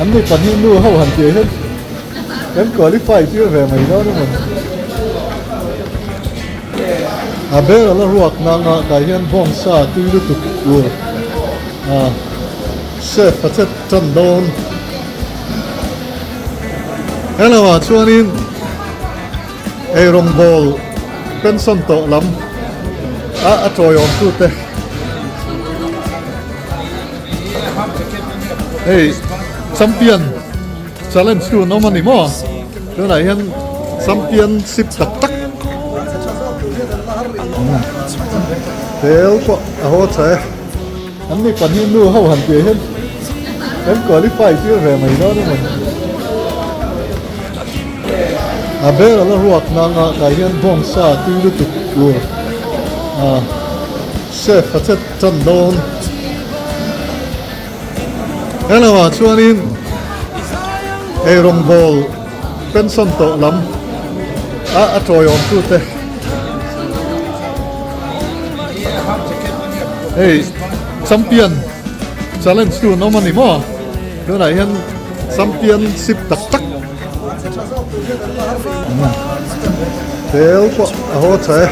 anh đi phần hiện nu hậu hẳn chế hết em qualify chưa về mày đó đúng không à bé là ruột nàng cái hiện vong sa tuy được tụt luôn à chef phát chất chân đôn hello mà chuan in ai rong bol pension to lắm à trôi on tu te hey champion challenge tu nó mà nỉ mò cái này hiện championship tắc tắc thế có hỗ trợ anh đi còn hiện nu hậu hẳn chế hết em qualify chưa về mày đó đúng không à bé là ruột nàng cái hiện vong sa tuy được tụt luôn à chef phát chất chân đôn hello mà chuan in ai rong bol pension to lắm à trôi on tu te hey champion challenge tu nó mà nỉ mò cái này hiện championship tắc tắc thế có hỗ trợ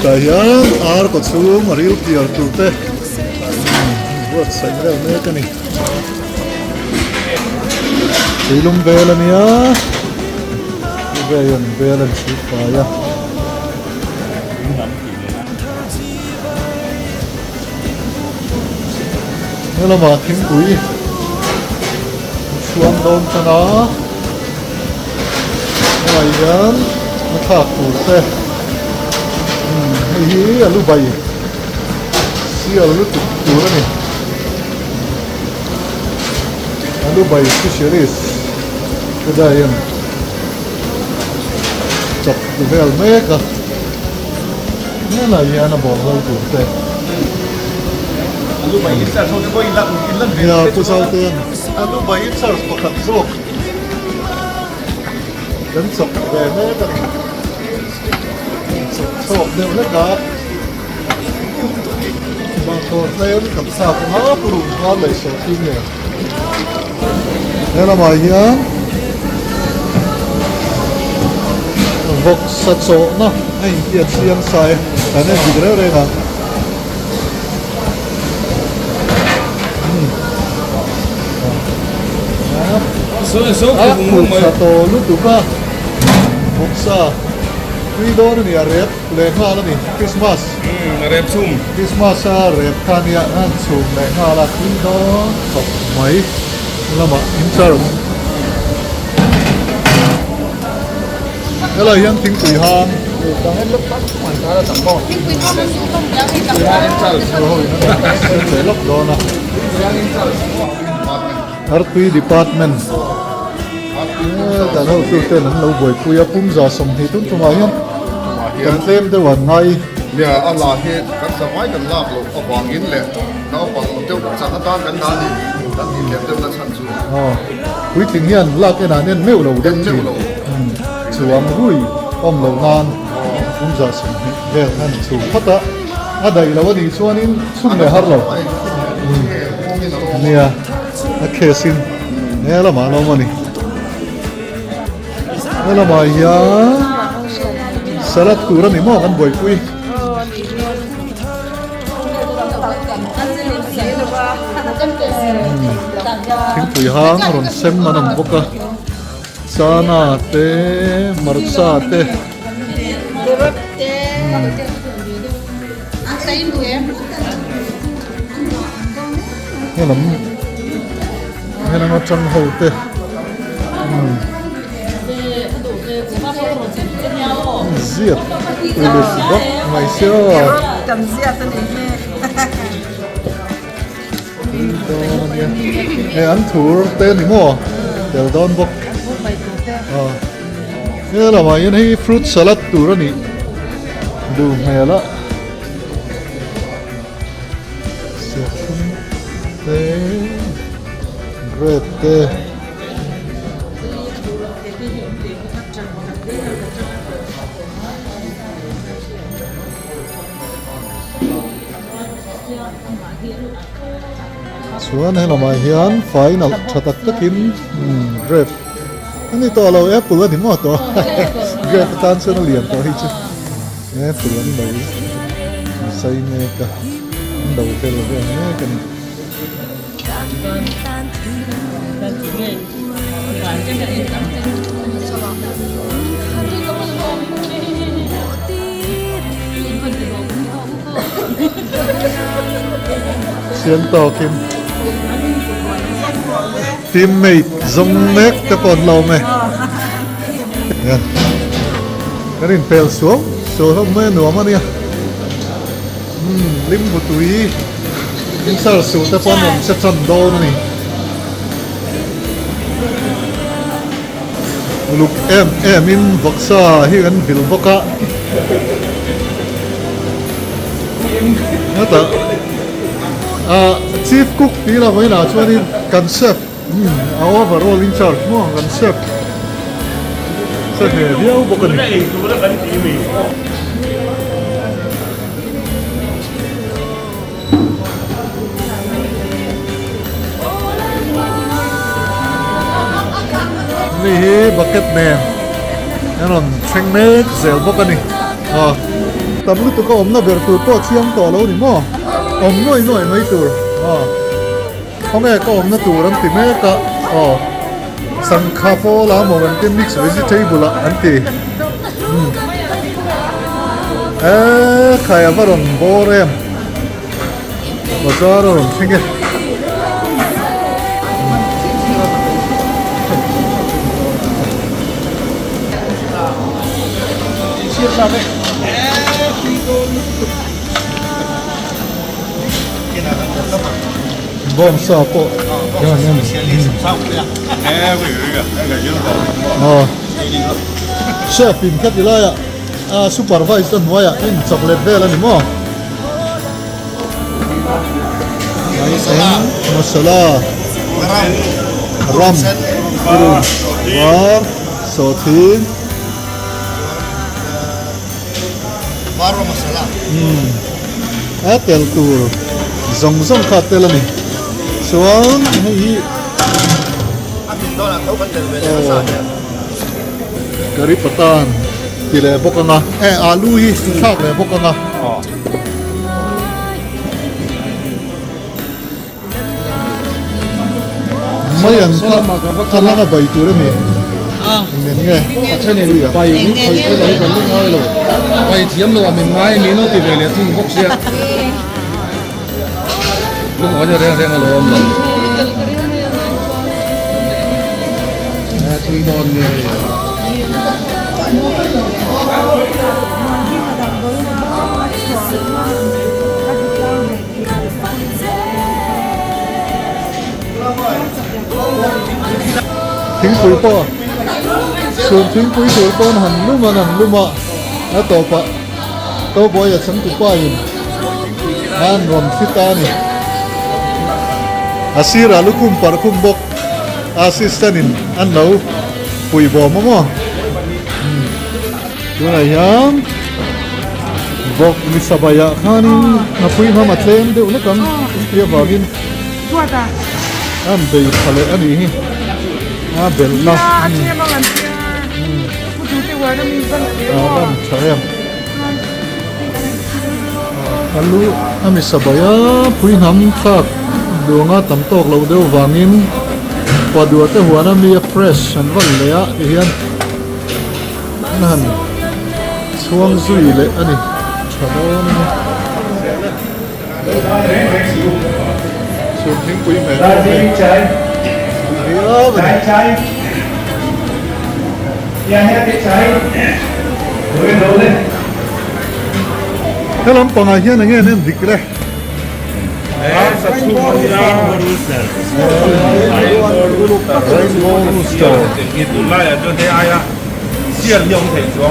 cái hiện ar có chú mà riu tiệt tu te vượt sánh đâu nữa cái này đi lung về là nhá về là chịu phải à thế là mà kiếm quý xuân đôn cho nó này nhá nó thả củ xe hí là lúc bày xí là lúc củ đó này lúc bày specialist cái đây chọc từ về mẹ cả nó là gì nó bỏ ra củ xe lúc bày ít sao thôi có in lắm nhà tôi sao tiền lúc bày ít sao có khẩn ruột đến chọc về mẹ cả chọc đều hết đó mà còn thêm cảm sao cũng hết đủ nó lấy số phim này đây là mọi nhá vok sát số nó anh tiệt xiên sai cái này gì đấy đây nè số một sát tổ lúc đúng không vok sa tuy đó nó nhà rep lên hoa nó đi Christmas rep sum Christmas à rep khania ăn sum lên hoa là tuy đó học mấy là mà insert cái là hiện tiếng quỷ hang đang hết lớp tắt ngoài ra là tặng bò rồi nó sẽ lốc đó nè RP department cả lâu từ tên lâu buổi khuya cũng giờ sống thì tốt cho mọi người cần thêm tôi vẫn ngay nè Allah he kan samai kan lap lo awangin le na pang teu sa ta kan na ni dan ni le teu na chan chu quý tiếng hiền là cái nào nên mèo đầu đen chỉ chuông vui om lâu nan cũng giờ sống về ăn chủ phát á ở đây là cái gì cho nên sung để hát lâu nè cái xin nè là mà nó mà nè nè là mà ya salad củ ra nè mà ăn buổi quý tiếng quỷ hang rồi xem mà nằm bốc à sana te marsa te nghe lắm nghe nó trăng hậu te giết từ lịch gốc ngày xưa cầm giết tên này ăn thú tên thì mua đều đón bốc nghe là mà cái fruit salad tủ đó nè đủ mẹ đó te bread te chuan helama hian final thatak takin grab ani to lo apple ani mo to grab tan sen lian to hi chu apple ani lo sai me ka đầu tiên là cái này cần xiên to kim teammate giống nét cái con lâu mày cái này phèo xuống không mấy nữa mà nè lim của túi những sao số ta con mình sẽ trần đô này lúc em in vật sa hi anh vil vaka nata chief cook tí là mấy nào cho nên cần chef overall in charge mo cần chef sẽ để điêu bộ cầnนี่bucket nameนั่นเทรนเนอร์เซลบอกกันนี่ตำรวจตัวก็อมน่ะเบอร์ตัวก็เชี่ยงต่อแล้วนี่มั้งอมน้อยไม่ตัวเขาแม่ก็อมน่ะตัวนั้นติแม่ก็สังคาโฟละโมมันเป็น mix vegetable ละอันที่ใครมาลองโบเรมมาจอดลองทิ้งกันบอมซาโปยังเชฟอินคัดดีเลยซูเปอร์ไวส์ตัวอ่ะอินช็อกโกแลตเวลนี่มั้งมัสลารัมวาร์โซทีนbaru masalah atel tur zong khatel ani chuan hei amin dona kau kan dari sana kari patan tile bokanga alu hi thak le bokanga mai an khala ga bai tur ni nên nghe cho nên bài những khối còn lúc hơi rồi bài thiếm rồi mình ngay mình nó tìm về liền thùng bốc xe lúc nói cho đen là lồm rồi thùng đòn này thính phối po xuống thính phối phối po hẳn luma tổ pa tổ boy ở sân tụ pa yun an rom fitani asira lukum parkum bok assistanin an lo pui bo mo tu này yam bok mi sabaya khanin na pui ma matlem de una kam pria bagin tuata an be khale ani hi bel na chia mà làm chia phụ chủ tiêu hóa nó mình vẫn là ban chayam alu ami sabaya pui ham khak duanga tam tok lo deu wangin padua te huana mi fresh an val le a hian nan chuang zui le ani chadon chuan thing pui me trái nhà hết cái trái rồi đâu lên thế lắm còn ai hian nghe nên dik le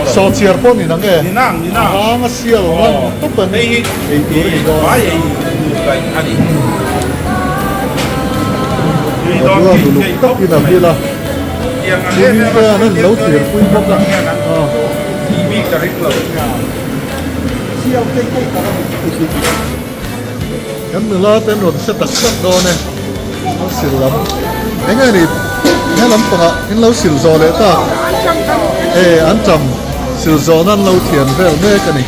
so chiar pon ni nang e nga sial nang to pan ei tu ri do dua dulu tak ina bila ini kan nan lau tiar pui bok la kan nula ten ron se tak sak do ne lâu xỉu lắm anh ấy đi nghe lắm bằng ạ anh lâu xỉu gió lẽ ta ê anh chầm xỉu gió nên lâu thiền về mê cái này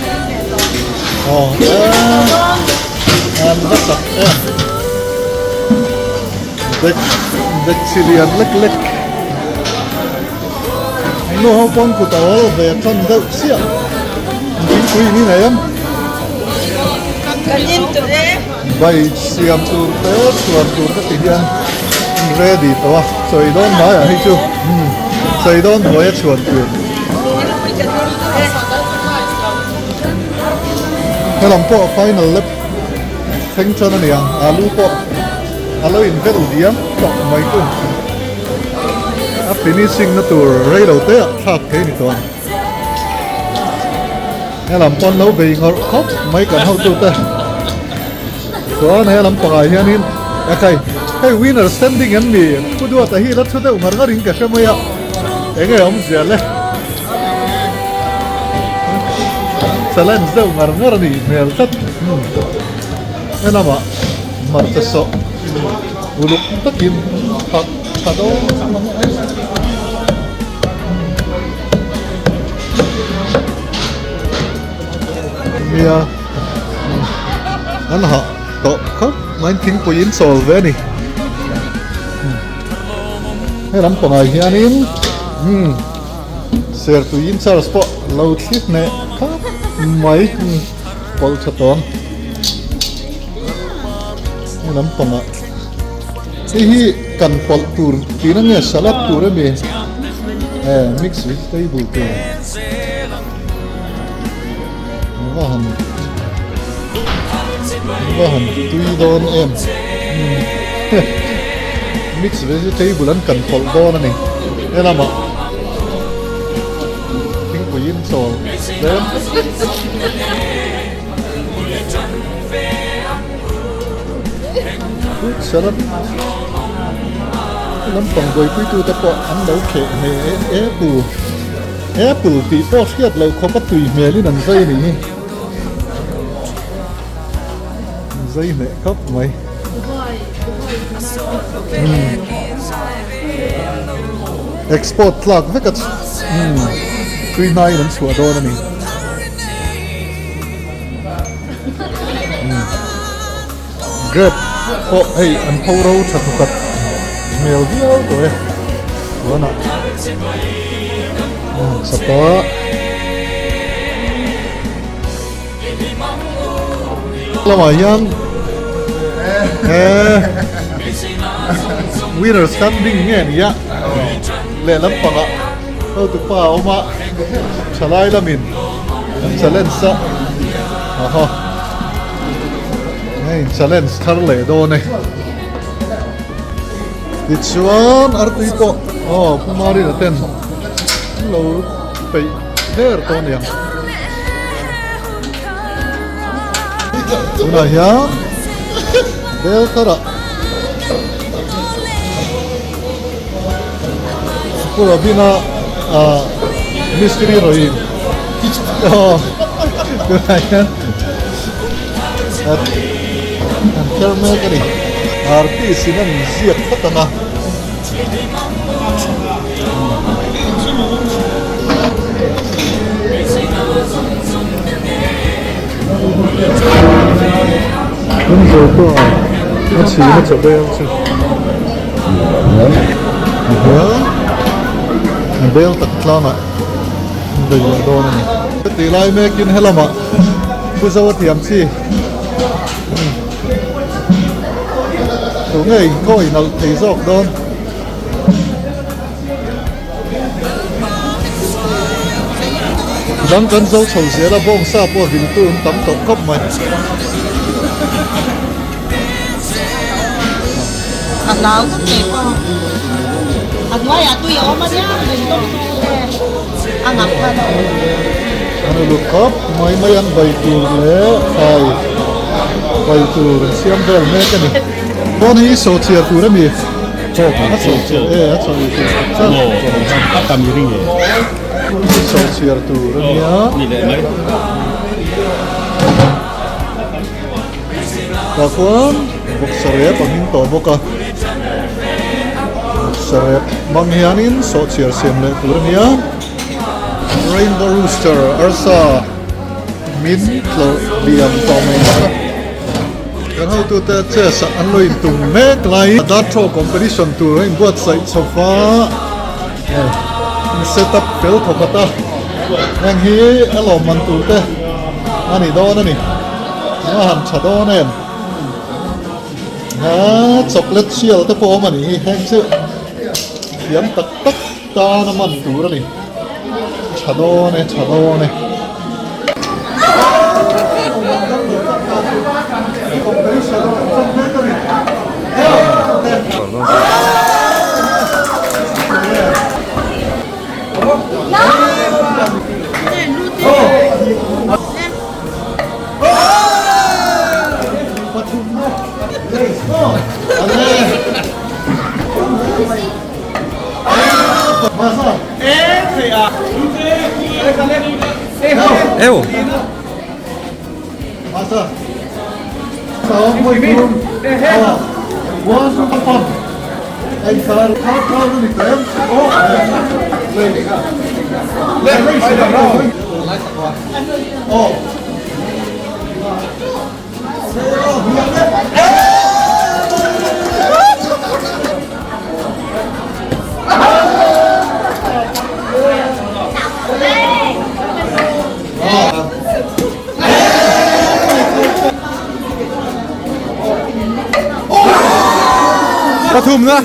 anh rất sạch em đếch xì liền lếch lếch nó hao phong của tao về thân đậu xịa chính quý như này em Cần nhìn từ đấy. vậy xiêm tu tế tuần tu các tình nhân ready tao rồi đón nói à hay chưa rồi đón nói chuẩn tuyệt cái lòng po final lip thanh cho nó nè alu po alu in vết ủ điếm chọn mấy cái finishing nó từ rây đầu tế khác thế này toàn nghe làm con nấu về ngọt khóc mấy cái hậu tu tế đó này làm phải hiện in cái winner standing anh mi cứ đua tại hi lát chút tế ngar ngar in cái mấy à anh ấy ông già lên selain itu ngar ni meltat kenapa martesok uluk takin kado ya anh họ to khóc main ting point solve ni lắm còn ai hiện in ser tu in sar spot lâu thiết nè mấy bol chaton lắm còn ạ hi cần bol tour tí nó nghe salad tour ấy mình mix vegetable tour vâng tuy don em mix vegetable anh cần bol don này đây là mà yên sổ đấy sợ lắm lắm phần với quý tu ta bỏ ăn đấu khệ này Apple thì bỏ thiết lâu không bắt tùy mẹ lên đằng dây này dây này cấp mày export lag với cả tuy nay vẫn sửa đôi này grab hey anh phô râu thật thật mèo điêu rồi đó nè sắp đó là mà yan winner standing nghe nhỉ lẹ lắm bằng ạ tụi bảo mà salai là mình challenge sa này challenge thar lệ đô này đi chuan artito kumari là tên lâu phải there to này una ya del tara pura bina mystery rồi kemudian caramel kali artis ini siap tengah ini jauh masih coba yang bel tak lama dari dona ni tilai mekin helama pusawat tiam si tu ngai koi nal thei jok don dang kan zo chou se la bong sa po vin tu tam tok kop mai Anal tu ni po. Agway atu yo ma dia bundok angap kan. ano lukop may ang bay tu le ai bay tu siam bel me kan ni bon hi so chia tu mi cho ka so chia so ni so Các tầm như thế nhỉ? so chia tu ya Nhìn lại mấy. ka kon bok sare pangin to boka Sarep Manghianin Sochiar Semle Turnia Rainbow Rooster Arsa Min Klo Liam Tomei Kan hau tu te chesa an loi tung mek lai datro competition tu in buat site so far in set up fel thokata yang hi alo man tu te ani do na ni ma han chado nen ha chocolate shell te po mani hi hang chu yam tak tak ta na man tu ra ni chado ne Ew. Masa. Assalamualaikum. Waalaikumsalam. Hey, sir. How do you claim? Oh. Patum na.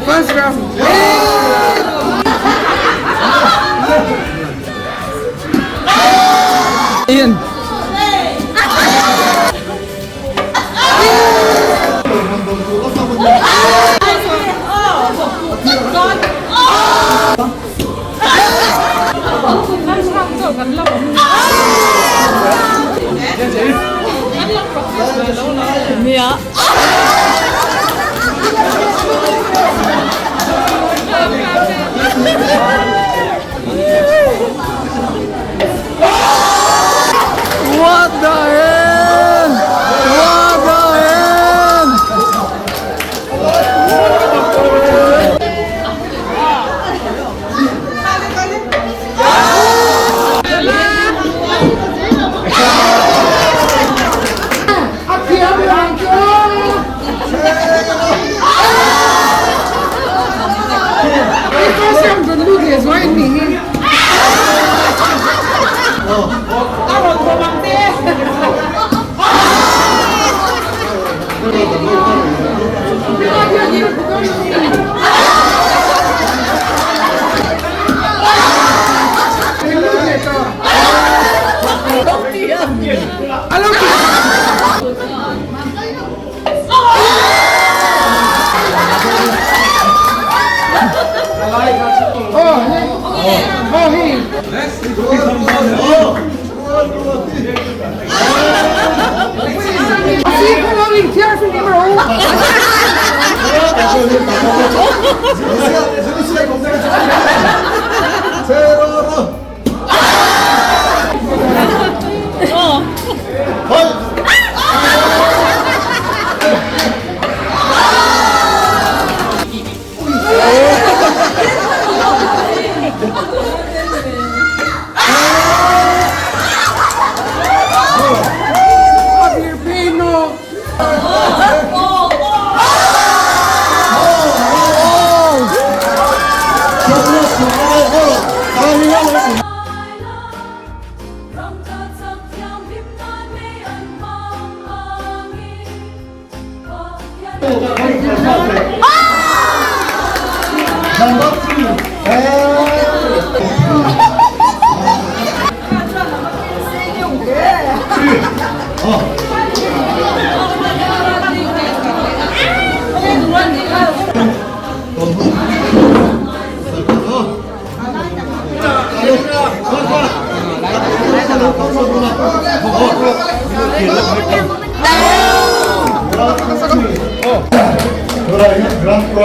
First round. Ian. Mia. What the hell? What the hell? I'm gonna do this, why me?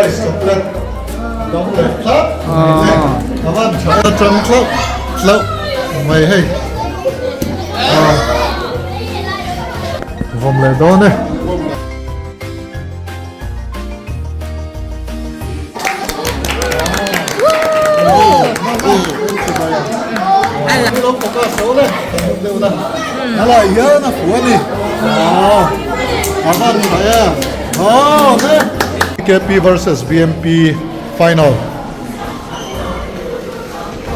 rice chocolate đóng để khác các bạn chọn chấm chốt lâu mày hay vòng lại đó này lúc có cơ số này đều là nó lại nhớ nó của đi các bạn thấy à đấy KP versus BMP final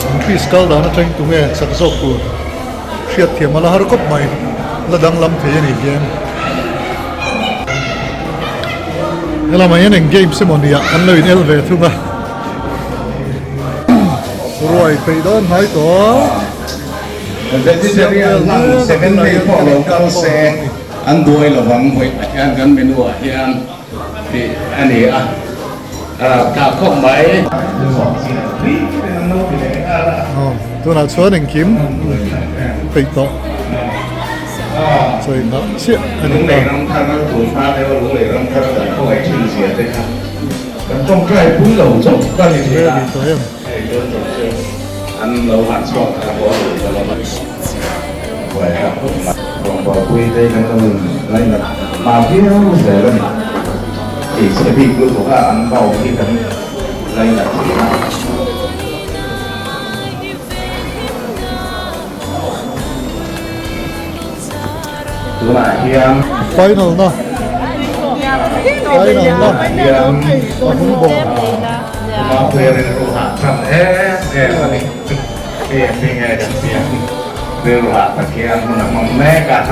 BMP skull đó nó tranh tụi nghe sắc dọc của phiệt thiểm mà là har cop mày là đang làm thế này game cái là mày anh game xem đi anh lời nêu về thôi mà rồi phải đó nói to second day for local say anh đuôi là vắng với anh gần bên đuôi anh thì anh ấy cả không mấy tôi nào xóa đèn kiếm phải to rồi nó chuyện anh lúc ấy này năm tháng nó tụt pha theo lúc này năm tháng là không phải chuyện gì đấy ha trong cái bún lẩu trộn cái gì về đó đi tới em ăn lẩu hạt sọt là có được rồi mà vậy à còn vào quy đây là mình lên là mà phía sẽ lên thì sẽ bị cái của ăn vào cái cần lên là chỉ là thứ lại khi final nó final nó không bỏ mà quê lên đồ hạt trăm thế mà đi thì nghe được tiếng đồ hạt kia mình làm mắm mé cả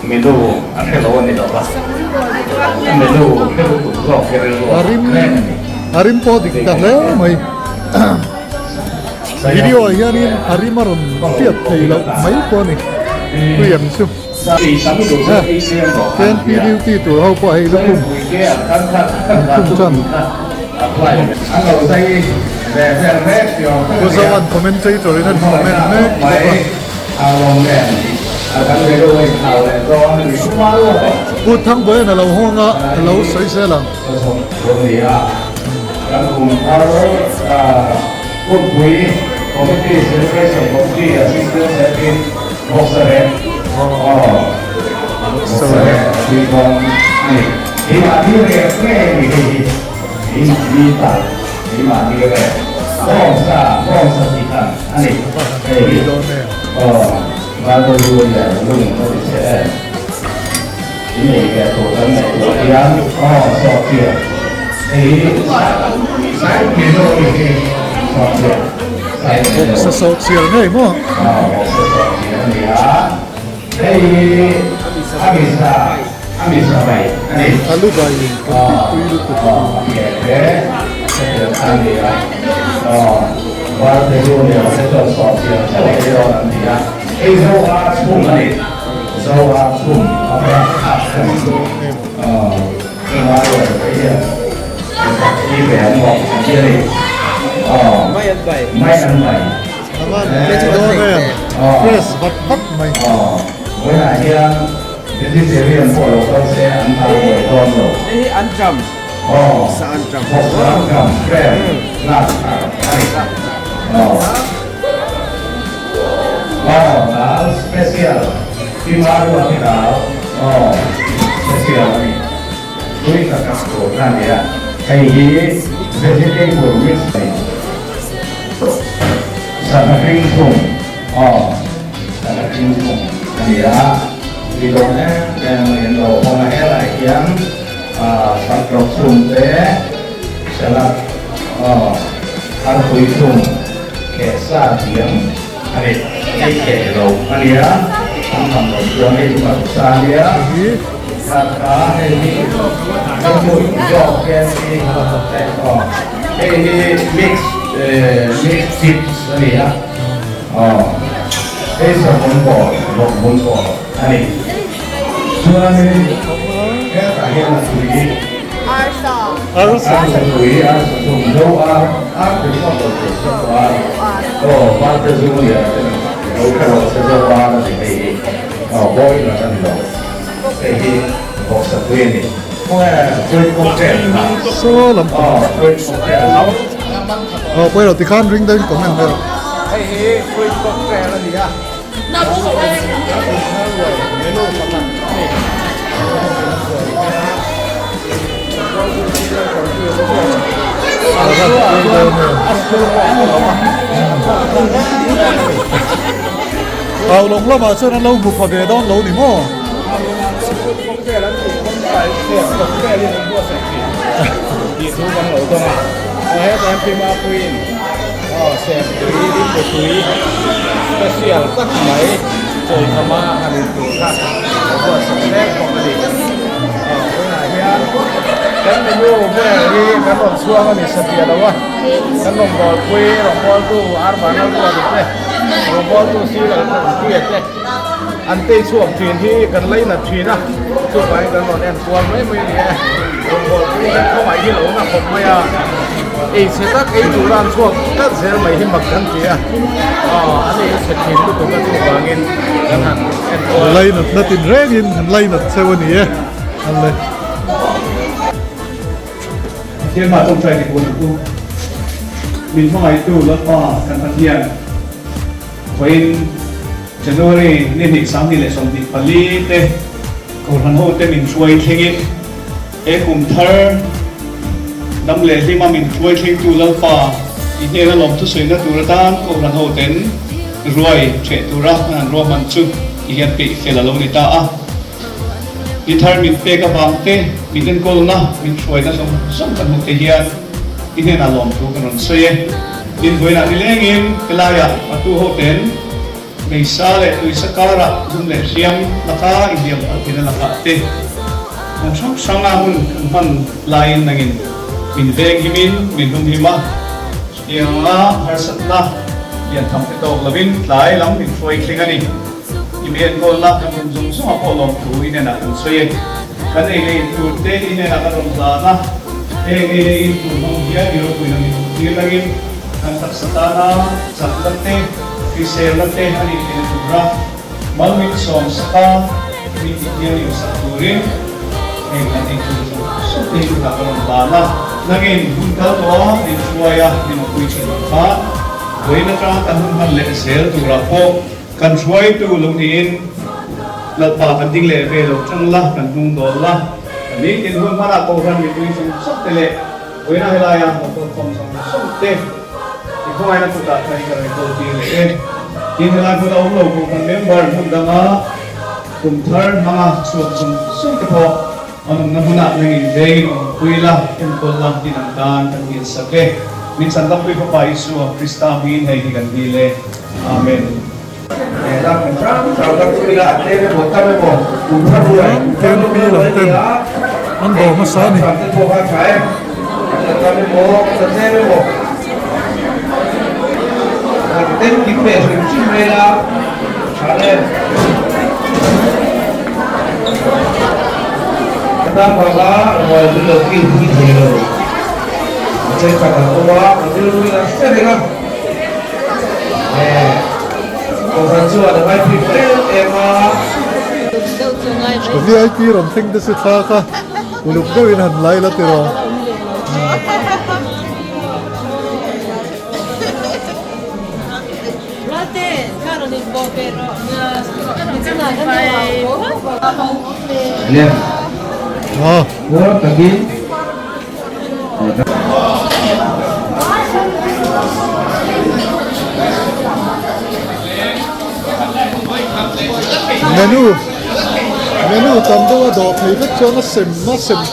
mình đồ ăn cái lô này đó mình đồ cái đồ tủ gọt cái đồ Arim po diktat le mai video ya ni Arim aron tiap thei lo mai po ni tuyam su ken video ti tu hau po ai lu kum chan ko zawan commentator in comment me put thang boy na lo honga lo sai se langการกลุ่มเขาพูดคุยคอมมิชชั่นเซเลบเรชั่นคอมมิชชั่นอาซิสแตนต์เซอร์วิสโฮสเตอร์โฮสเตอร์มีคนนี่ที่มาที่เรียกแม่มีตัดที่มาที่เรียกร้องซาติกันอันนี้มาดูอย่างรุ่งเขาดิเช่ที่นี่แกตัวนั้นไหนตัวที่ร้านสอบเกี่ยวsa social ngai mo alu bai tu ilu tuที่แหวนบอกที่อะไรไม่อันใหม่aman do ne fresh bat mai เวลาที่ที่เสียเรียนพวกเราก็เสียอันทางหวยตอนเรา Ini ancam. สารจำพวกเราจำแค่ลาดอะไรแล้วสเปเชียลที่มาด้วยที่เราสเปเชียลด้วยกับโปรแกรมนี้ไอ้ที่เพื่อที่จะบริวิสสันติสุขสันติสุขอันนี้di dalamnya yang mengandung pemain yang sangat sumber salah harus kesah yang ada di kelo ini ya tentang yang itu saya kata ini untuk job yang ini mix chips ini ya ini sabun bol ini Suami ya terakhir lagi harus sendiri harus doa aku kalau berdoa pada semua ya kalau sesuatu nanti boy lah kan lo jadi bosan ini Quay công trẻ số làm Quay công trẻ lắm quay đầu thì khan ring đến cũng nhận được ไอ้เฮ้ยคุยตกแกแล้วนี่อ่ะ น่ารู้สึกว่า ไม่รู้กำลังนี่ เอาลงแล้วมาเชื่อนั้นเราบุกพอเดียดอนเราหนิโม่ ตกแกแล้วถูกคนใส่เสียบตกแกที่มันตัวใส่สีดีทุกวันหนูตรงอ่ะเอาให้แฟนพิมพ์มาคุยอ๋อเสียบตุยดิ้นตุยก็เสียงก็ไหมโจยธรรมะอันนี้ตัวข้าแล้วก็แสดงของอดีตเมื่อไหร่พี่อันฉันไม่รู้เมื่อที่กันหลงช่วงก็มีสติแล้ววะกันหลงบอลคุยหลงบอลตู้อาร์บานแล้วก็ดิเต้หลงบอลตู้ซีแล้วก็เตี้ยเต้อันเต้ช่วงทีที่กันเล่นนัดทีนะช่วงไปกันหลงแอนตัวไม่เนี่ยหลงบอลคุยกันเข้าไปที่หลงนะผมไม่อ่ะไอ้เสตักไอ้ดูร้านช่วงก็เสียไม่ที่มักกันเตี้ยอันนี้เสร็จทีมก็ตัวก็ตัวเงินกันหันแอนตัว ไล่หนัดนัดตินแรงอินไล่หนัดเซวันนี้อันเลย Thiên mà trong trời thì buồn tu mình không ai tu lớp hoa cần phát hiện quên January nên thì sáng thì lại sống thì phải đi thế còn hắn hậu thế mình xuôi khen in e cùng thơ năm lệ khi mà mình xuôi khen tu lớp hoa ý nghĩa là lòng tu sửa nó tu ra tan còn hắn hậu đến rồi trẻ tu ra hắn rồi mình chung ý hiện bị phải là lâu người ta à đi thar mình pe ka bang te mình lên call na mình xuôi na som kan mu te hian in na lom tu kan on soye din voi na ni lengin kelaya atu ho ten me sa le tu sakara zum le siam laka indiam atina laka te na sok sanga hun man lain nangin min veng himin min hum hima yang a har satna yan tham te to lavin lai lam min xuôi klingani imian ko la kan zum zum apo lom tu ine na kan soye kan ei tu te ine na kan rom la na ei tu no ya ni ro kuin ni ni lagin kan tak satana satlate kriselate ani ni tu ra malmin som saka ni ni ni sa turin ei kan ei tu so te tu ka rom la na nagin kun ka to ni suaya ni mo kui chi ba với nó cho ta hun lệ sel tu ra po kan suai tu lung in la pa kan ding le ve lo chang la kan hung do la ni in hun mara ko ran mi tu sum sop te le oi na hela ya ko kom som sop te i ko ai na tu ta kai ka ko ti le in hela ko da lo ko kan member hun da ma kum thar ma suam sum sum ke po anong na huna nang in ve kuila in ko la din ang dan kan in sa ke minsan ta pa pa isu Krista min hay kan dile amen tem pi làm tem ăn đồ mà sao này tên kiếm về hình chim đây là trả lên ta vào lá rồi bây giờ kim như thế rồi chơi cả là quá bây giờ là sẽ được không còn phần chưa là phải prepare em có VIP làm thinh để xuất phát cả lúc đó in hành lại là từ rồi lên à vô tầng đi menu tam đó đồ thấy rất cho nó xem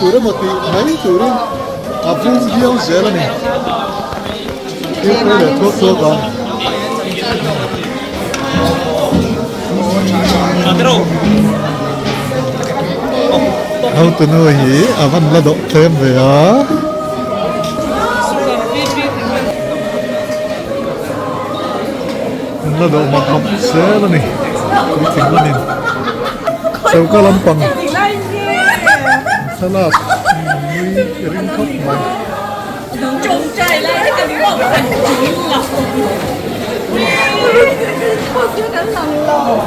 từ đó mà thì mấy từ đó à vung hiếu dễ là này hiếu đây là thuốc thuốc đó không từ nơi gì à văn là độ thêm về á là độ mà học dễ là này cái chuyện là này sao có lắm bằng salad ring khóc mày trông trai lại cái gì đó anh chỉ là không chứ đánh lần lò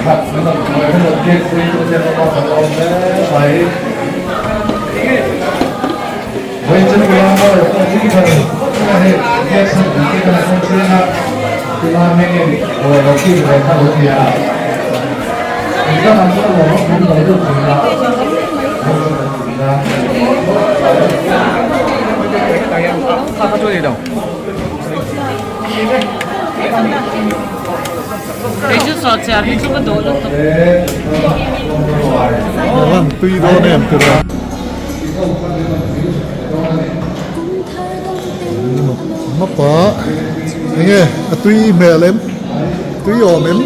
ครับแล้วก็ทั้งหมดเรียกคุยตัวเดียวก็ของเราแล้วไปเว้นจะมีอะไรก็ต้องที่กันไม่ให้แค่สิ่งที่กันต้องซื้อนะที่ว่าไม่เงินโอ้เราคิดไปข้าวเทียมนี่ก็ทำให้เราบอกว่าคุณเราดูถึงเรา他这里的。你就说这样，你这么多了。 Lang tuy đó nè từ đó mất quá anh nghe tuy mẹ lên tuy ổn em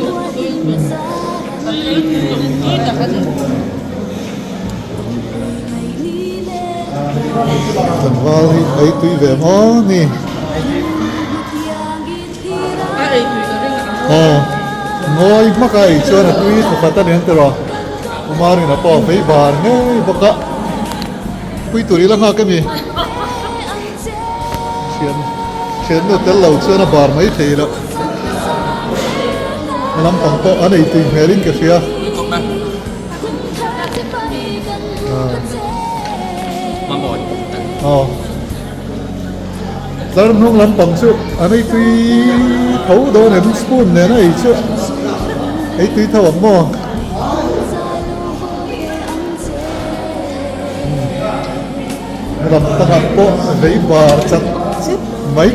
thần vào thì ấy tuy về mó nè ngồi mắc ai chưa là tuy thuộc phát đến từ đó mà nó bỏ phải bàn ngay bọc cả quy tuổi là ngã cái gì chiến được cái lầu chưa là bàn mấy thì đó làm bằng bộ anh ấy tìm nghe đến cái phía giờ nó không làm bằng chứ anh ấy tuy thấu đồ này spoon này này chứ ấy tuy thấu ẩm mò làm tăng bộ với bà chặt mấy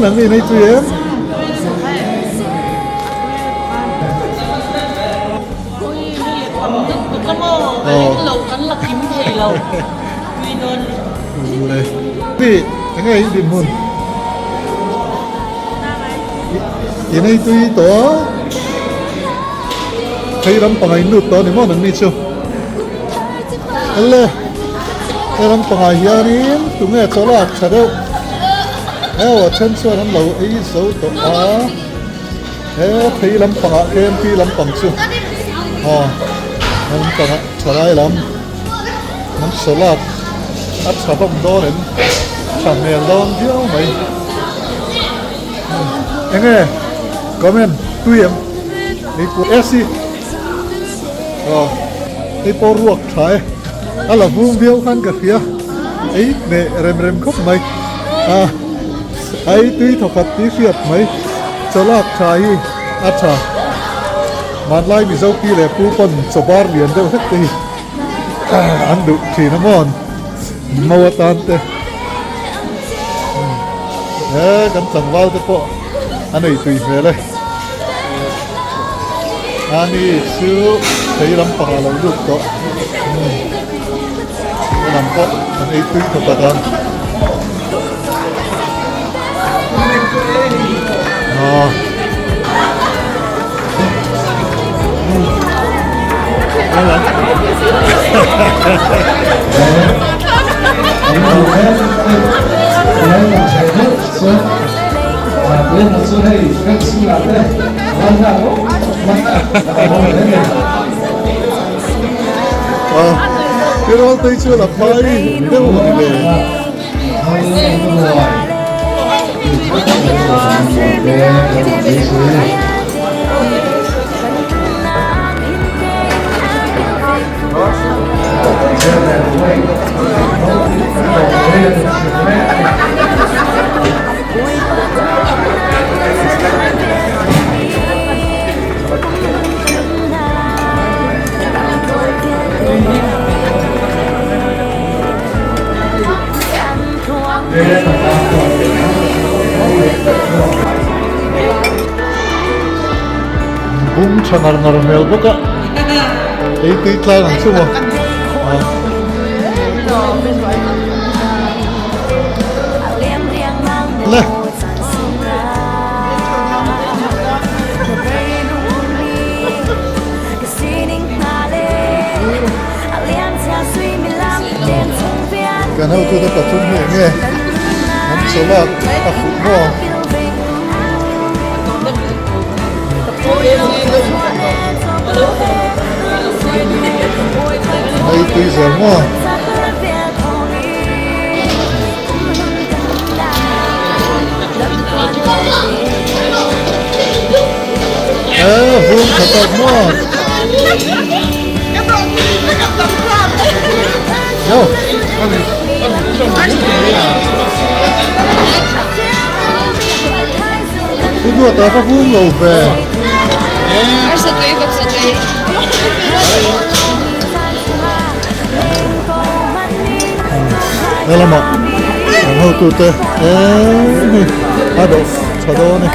làm gì này tụi em lầu cắn là kiếm thể lầu vì đơn này vì cái này đi môn cái này tụi đó thấy lắm bằng anh nút đó thì món ăn đi chưa Hello, em bằng hiền nín, tụi nghe cho là chả đâu. Eo chân xuân hắn lâu ấy xấu tổ á. Eo thấy lắm bằng em thấy lắm bằng chưa. Em bằng chả lại lắm. Hắn xấu là ắt chả bằng đó đến chả mẹ lon thiếu mày. Em nghe, comment tụi em, đi của SC. Đi po ruột trái. Là vuông viêu khăn cả phía ấy mẹ rem khóc mày ấy tuy thọc phật tí phiệt mấy cho lạc trái chà mà lại bị dâu kia là phu phần cho bar liền đâu hết thì ăn được chỉ nó ngon mau tan thế cắn chẳng vào thế po anh ấy tùy về đây anh ấy xíu thấy lắm bằng là được đó nampak dan itu kebetulan Pero tôi chưa là phơi nếu mà về bung changar mel boka itu iklan langsung lah karena itu dapat tunjuk ni nam solat aku mau đây tuy giờ mua vuông thật thật mua Yo cứ đua tớ có vuông ngầu về đây là một hầu tụt tê độ chả đô này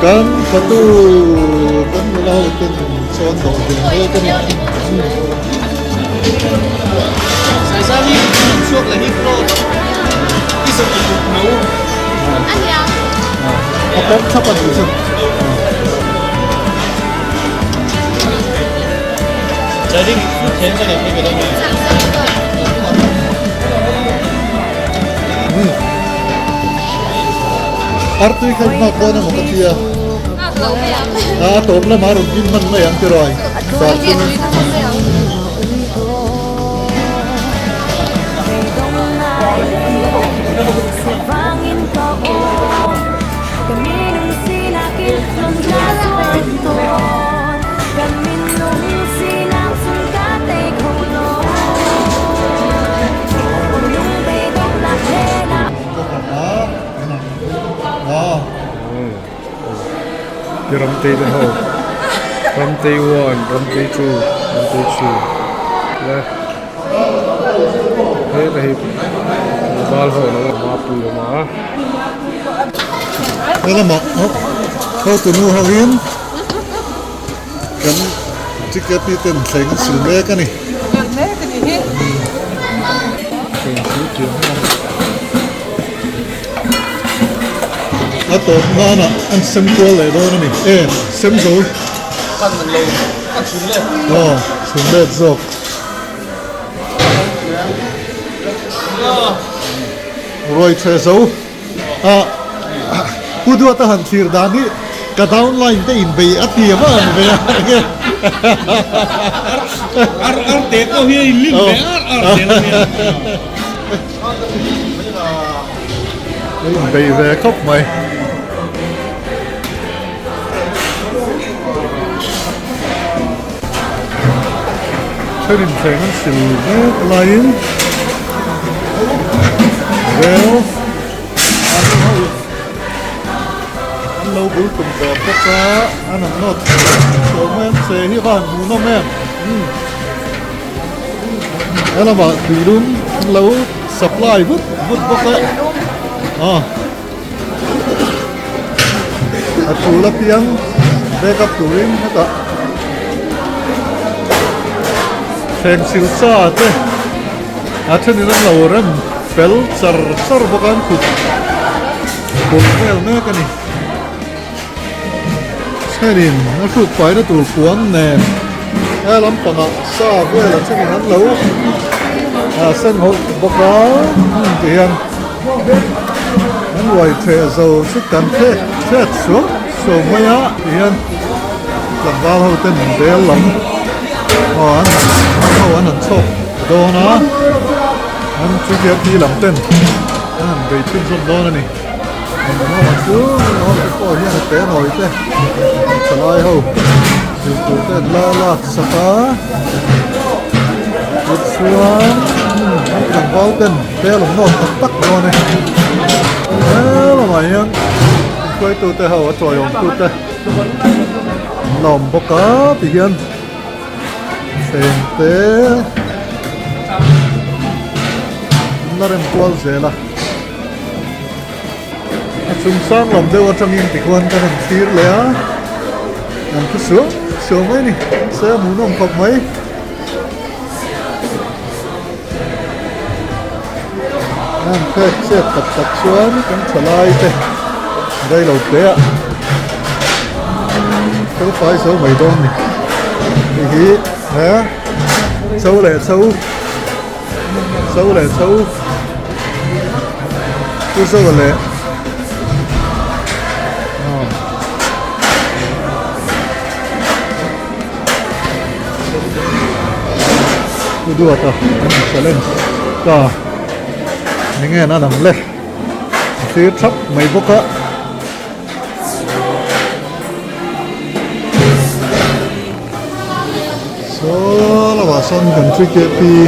kan satu kan lau tin son dong ding he kan Sai sa hi suốt là hi pro. Cái sự nấu. apa siapa tu sih Jadi tiền cho đẹp như vậy đâu. arti kan nak kau nak makan dia top lah maru bin man lah yang terai Ram tây the ho. Ram tây 1, ram tây 2, ram tây 3. Le. Hey the hip. Bal ho na ma pu ma. đây là một hầu tụi nu hầu hiến kan jika piten seng silme kan ni atau mana an sem kual le do ni sem zo Kan mình lâu, kan xuống lên. sem le zo rồi che zo Kudu ata han thir dani ka downline te in bay atia ma an bay Ar te ko hi lim be ar te na in bay ve khóc mày Chơi đình thấy hắn xỉu line well lâu cuối cùng có tất cả anh làm nốt số men sẽ hi bàn mù nó men đó là bảo tùy đúng lâu supply vứt bốc đấy chủ là tiếng về gặp chủ in hết ạ xem siêu xa thế cho nên nó lâu rem pel sar bốc anh cục pel nữa cái này Senin, nó sụp phải nó tụt cuốn nè, cái lắm bằng ạ, xa quê là Senin hắn lâu, sân hậu bọc đó, tiền, hắn ngoài thể dầu sức cần thế, chết xuống, số mấy á, tiền, làm bao hậu tên bé lắm, hắn hẳn sộp, đồ nó, hắn chú kia đi làm tên, hắn hẳn về chuyên dụng đó này. Nó cái coi hiện là té nổi thế trở lại hầu từ từ tên la sapa một xuống thằng vào tên té lồng nốt tắc rồi này thế là mày nhá quay từ từ hầu trời hồng từ từ lòng bọc cá thì hiện xem té nó đem qua dễ là sung sang lòng đeo trong những tình huống cái thằng kia lẽ làm cứ sướng mấy nè sẽ muốn ông học mấy làm thế sẽ tập xuống cũng trở lại đây là bé cái phải số mấy đôi này thì hả sâu lẻ sâu cứ sâu lẻ đua ta anh sẽ lên ta những nghe nó nằm lên thì sắp mấy bốc á số là bà son cần truy kệ thì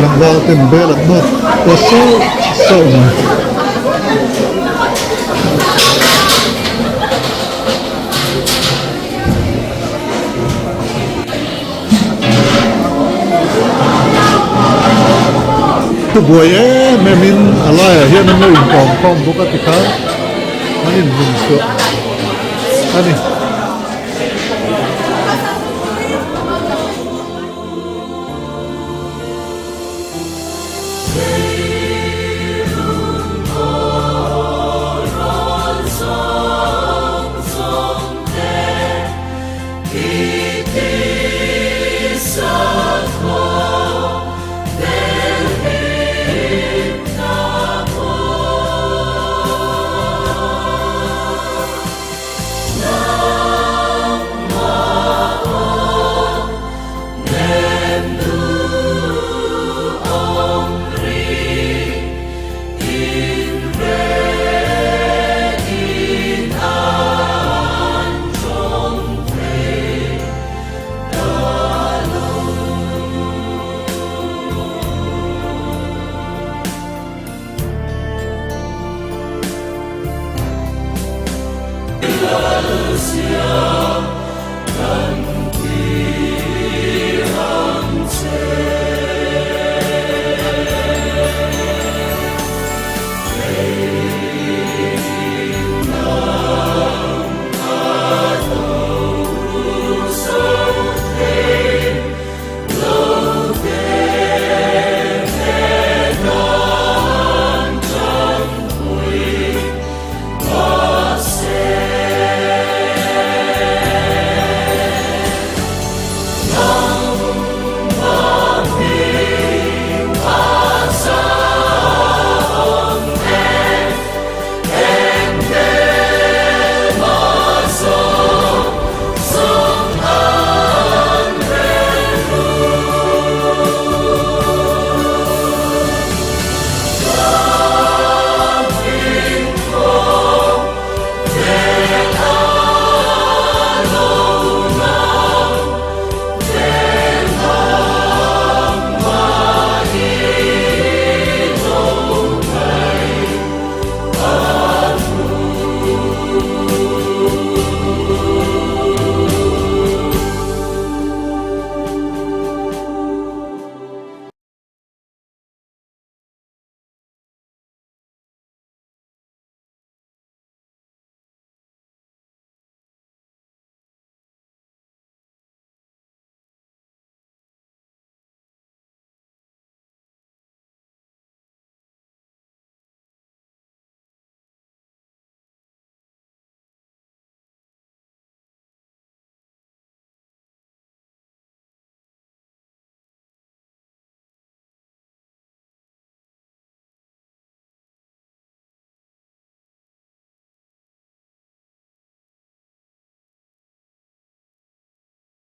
làm vào tìm bê là mất có số sợ mà tu buổi ấy mẹ mình alai hiện nó mới còn không có cái khác anh nhìn mình sợ anh đi